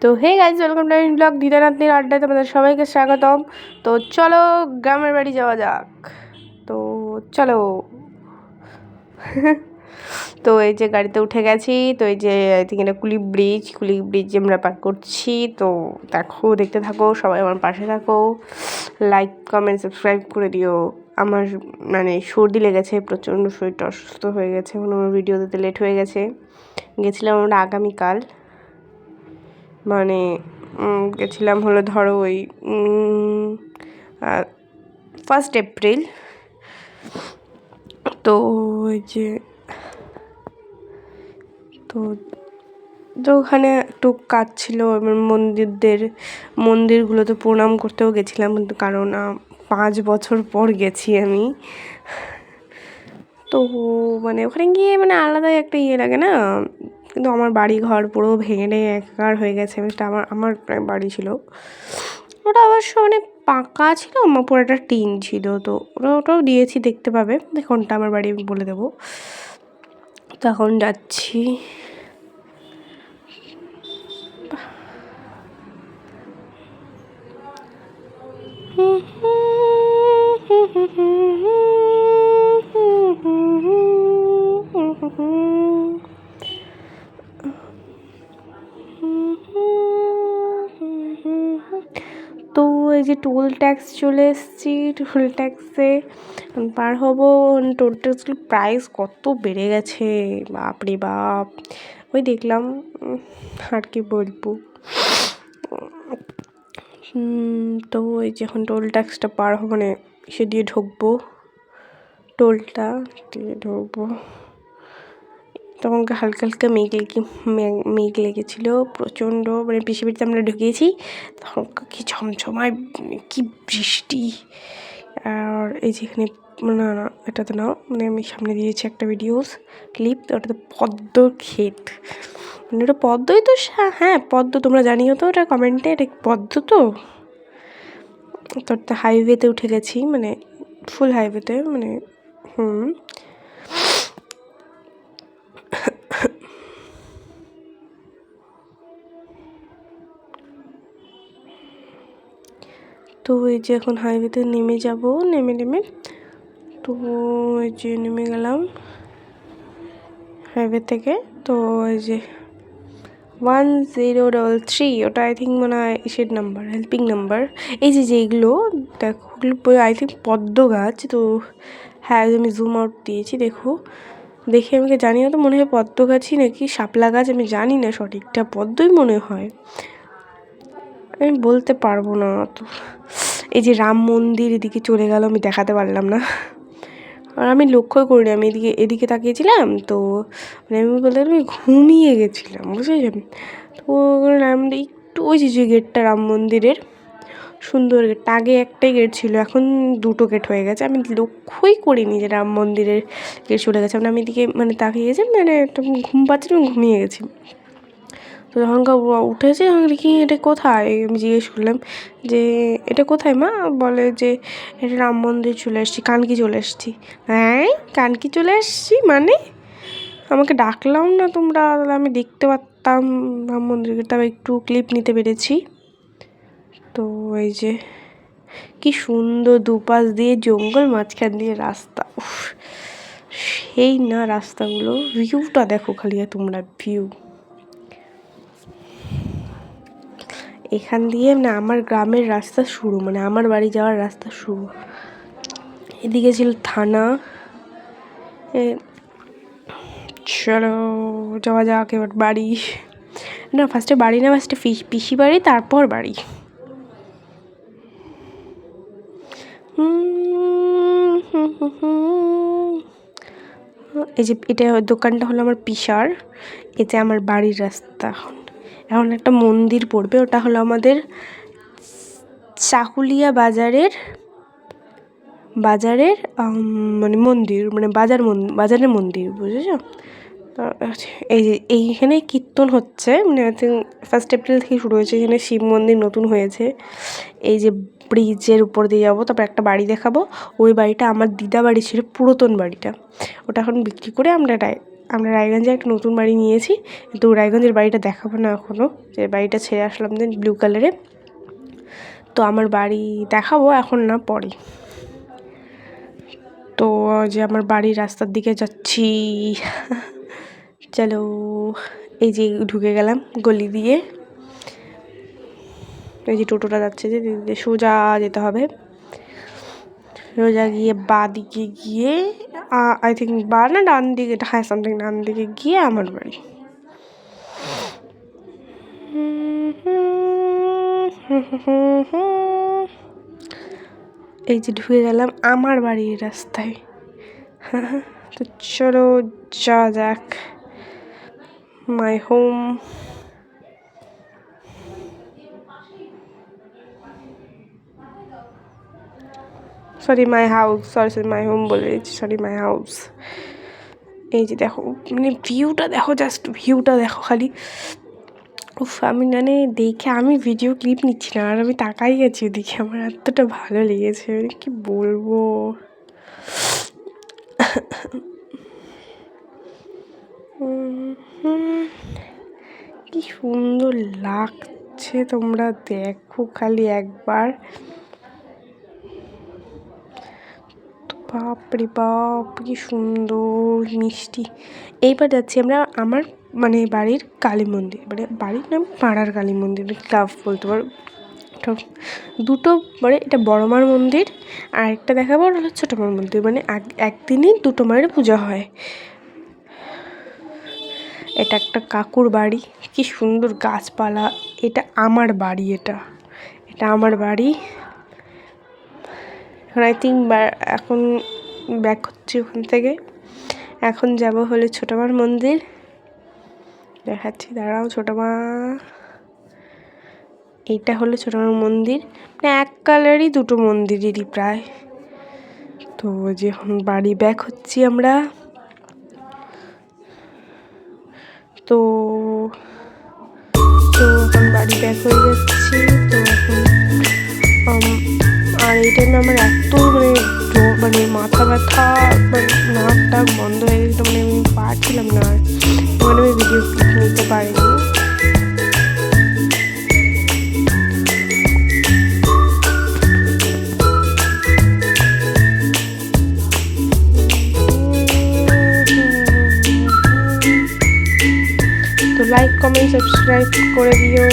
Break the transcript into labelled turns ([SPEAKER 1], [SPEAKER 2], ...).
[SPEAKER 1] তো hey guys, welcome to blog দিদানাতনির আড্ডায় তোমাদের সবাইকে স্বাগতম। তো চলো গ্রামের বাড়ি যাওয়া যাক। তো চলো। তো এই যে গাড়িতে উঠে গেছি। তো এই যে আই থিঙ্ক এটা কুলি ব্রিজ আমরা পার করছি। তো দেখো, দেখতে থাকো, সবাই আমার পাশে থাকো, লাইক কমেন্ট সাবস্ক্রাইব করে দিও। আমার মানে সর্দি লেগেছে প্রচণ্ড, শরীরটা অসুস্থ হয়ে গেছে, এখন আমার ভিডিও দিতে লেট হয়ে গেছে। গেছিলাম আমরা আগামীকাল, মানে গেছিলাম হলো ধরো ওই 1 এপ্রিল। তো ওই যে তো ওখানে একটু কাজ ছিল, মন্দিরগুলোতে প্রণাম করতেও গেছিলাম, কিন্তু কারণ 5 বছর পর গেছি আমি। তো মানে ওখানে গিয়ে মানে আলাদাই একটা ইয়ে লাগে না, কিন্তু আমার বাড়ি ঘর পুরো ভেঙে একাকার হয়ে গেছে। আমার বাড়ি ছিল, ওটা অবশ্য অনেক পাকা ছিল, পুরো একটা টিন ছিল। তো ওটাও দিয়েছি, দেখতে পাবে কোনটা আমার বাড়ি আমি বলে দেবো। তো এখন যাচ্ছি। তো এই যে টোল ট্যাক্স চলে এসেছি, টোল ট্যাক্সে পার হবো। টোল ট্যাক্সগুলোর প্রাইস কত বেড়ে গেছে, বাপরে বাপ। ওই দেখলাম, আর কি বলবো। তো এই যে এখন টোল ট্যাক্সটা পার হবো, মানে সে দিয়ে ঢুকবো, টোলটা দিয়ে ঢুকবো। তখনকে হালকা হালকা মেঘ লেগেছিলো প্রচণ্ড, মানে পিছিয়ে আমরা ঢুকিয়েছি তখন কি ঝমঝমায়, কি বৃষ্টি। আর এই যেখানে না এটা তো না, মানে আমি সামনে দিয়েছি একটা ক্লিপ, ওটা তো পদ্ম ক্ষেত, মানে ওটা পদ্মই তো। হ্যাঁ পদ্ম, তোমরা জানিও তো ওটা কমেন্টে, এটা পদ্ম তো। তো হাইওয়েতে উঠে গেছি, মানে ফুল হাইওয়েতে, মানে তো এই যে এখন হাইওয়েতে নেমে যাব, নেমে তো এই যে নেমে গেলাম হাইওয়ে থেকে। তো এই যে 1033, ওটা আই থিঙ্ক মনে হয় ইসের নাম্বার, হেল্পিং নাম্বার। এই যে যেগুলো দেখো, ওগুলো আই থিঙ্ক পদ্ম গাছ। তো হ্যাঁ, আমি জুম আউট দিয়েছি, দেখে আমাকে জানিও তো, মনে হয় পদ্ম গাছই নাকি শাপলা গাছ, আমি জানি না সঠিকটা, পদ্মই মনে হয়, আমি বলতে পারবো না তো। এই যে রাম মন্দির এদিকে চলে গেল, আমি দেখাতে পারলাম না, আর আমি লক্ষ্যই করিনি, আমি এদিকে তাকিয়েছিলাম। তো মানে আমি বলতে আমি ঘুমিয়ে গেছিলাম, বুঝেছেন। তো আমরা একটু ওই যে গেটটা রাম মন্দিরের, সুন্দর গেটটা, আগে একটাই গেট ছিল, এখন 2টো গেট হয়ে গেছে। আমি লক্ষ্যই করিনি যে রাম মন্দিরের গেট চলে গেছে, আমি এদিকে মানে তাকিয়েছি, মানে ঘুম পাচ্ছিল, আমি ঘুমিয়ে গেছি। তো যখন উঠেছে, তখন দেখি এটা কোথায়, আমি জিজ্ঞেস করলাম যে এটা কোথায় মা, বলে যে এটা রাম মন্দির চলে এসেছি, কানকি চলে এসেছি। হ্যাঁ কানকি চলে এসেছি মানে, আমাকে ডাকলাম না তোমরা, তাহলে আমি দেখতে পারতাম রাম মন্দিরকে, তবে একটু ক্লিপ নিতে পেরেছি। তো এই যে কি সুন্দর, দুপাশ দিয়ে জঙ্গল, মাঝখান দিয়ে রাস্তা, সেই না রাস্তাগুলো, ভিউটা দেখো খালি তোমরা, ভিউ এখান দিয়ে না আমার গ্রামের রাস্তা শুরু, মানে আমার বাড়ি যাওয়ার রাস্তা শুরু। এদিকে ছিল থানা। চলো যাওয়া যাক এবার বাড়ি। না ফার্স্টে বাড়ি না, ফার্স্টে পিসি বাড়ি, তারপর বাড়ি। এই যে এটা দোকানটা হলো আমার পিসার, এতে আমার বাড়ির রাস্তা। এখন একটা মন্দির পড়বে, ওটা হলো আমাদের চাকুলিয়া বাজারের মানে মন্দির, মানে বাজারের মন্দির, বুঝেছো। এই যে এইখানে কীর্তন হচ্ছে, মানে আই থিঙ্ক 1 এপ্রিল থেকে শুরু হয়েছে। এখানে শিব মন্দির নতুন হয়েছে। এই যে ব্রিজের উপর দিয়ে যাবো, তারপর একটা বাড়ি দেখাবো, ওই বাড়িটা আমার দিদা বাড়ি ছিল, পুরাতন বাড়িটা, ওটা এখন বিক্রি করে আমরা আমরা রায়গঞ্জে একটা নতুন বাড়ি নিয়েছি, কিন্তু রায়গঞ্জের বাড়িটা দেখাবো না এখনও, যে বাড়িটা ছেড়ে আসলাম দেন ব্লু কালারে। তো আমার বাড়ি দেখাবো, এখন না, পরে। তো যে আমার বাড়ির রাস্তার দিকে যাচ্ছি, চলো। এই যে ঢুকে গেলাম গলি দিয়ে, এই যে টোটোটা যাচ্ছে, যে সোজা যেতে হবে, সোজা গিয়ে বাঁ দিকে গিয়ে আই থিঙ্ক বা না ডান দিকে, হ্যাঁ সামথিং ডান দিকে গিয়ে আমার বাড়ি। এই যে ঢুকে গেলাম আমার বাড়ির রাস্তায়। তো চলো যা যাক, my home. Sorry my house, sorry my home বলে দিচ্ছি, সরি মাই হাউস। এই যে দেখো, মানে ভিউটা দেখো, জাস্ট ভিউটা দেখো খালি। উফ, আমি মানে দেখে, আমি ভিডিও ক্লিপ নিচ্ছি না, আর আমি তাকাই গেছি ওদিকে, আমার এতটা ভালো লেগেছে, মানে কি বলবো। কি সুন্দর লাগছে, তোমরা দেখো খালি একবার। বাপরে বাপ, কি সুন্দর মিষ্টি। এইবার যাচ্ছি আমরা আমার মানে বাড়ির কালী মন্দির, মানে বাড়ির নাম পাড়ার কালী মন্দির, ক্লাব বলতে পারো। দুটো মানে এটা বড় মার মন্দির, আর একটা দেখাবো হলো ছোটো মার মন্দির, মানে একদিনই দুটো মায়ের পূজা হয়। এটা একটা কাকুর বাড়ি, কি সুন্দর গাছপালা। এটা আমার বাড়ি, এটা আমার বাড়ি। এখন আই থিঙ্ক এখন ব্যাক হচ্ছি ওখান থেকে, এখন যাব হলে ছোটো মার মন্দির। দেখাচ্ছি, দাঁড়াও ছোটো মা। এইটা হলো ছোটো মার মন্দির, মানে এক কালারই দুটো মন্দিরেরই প্রায়। তো যে এখন বাড়ি ব্যাক হচ্ছি আমরা। তো এখন বাড়ি ব্যাক হয়ে যাচ্ছি। তো এখন আর এই টাইমে আমার এত মানে মাথা ব্যথা, মানে নাক টাক বন্ধ হয়ে গেছিলো, মানে আমি পারছিলাম না আর, মানে আমি ভিডিও ক্লিপ নিতে পারিনি। তো লাইক কমেন্ট সাবস্ক্রাইব করে দিও।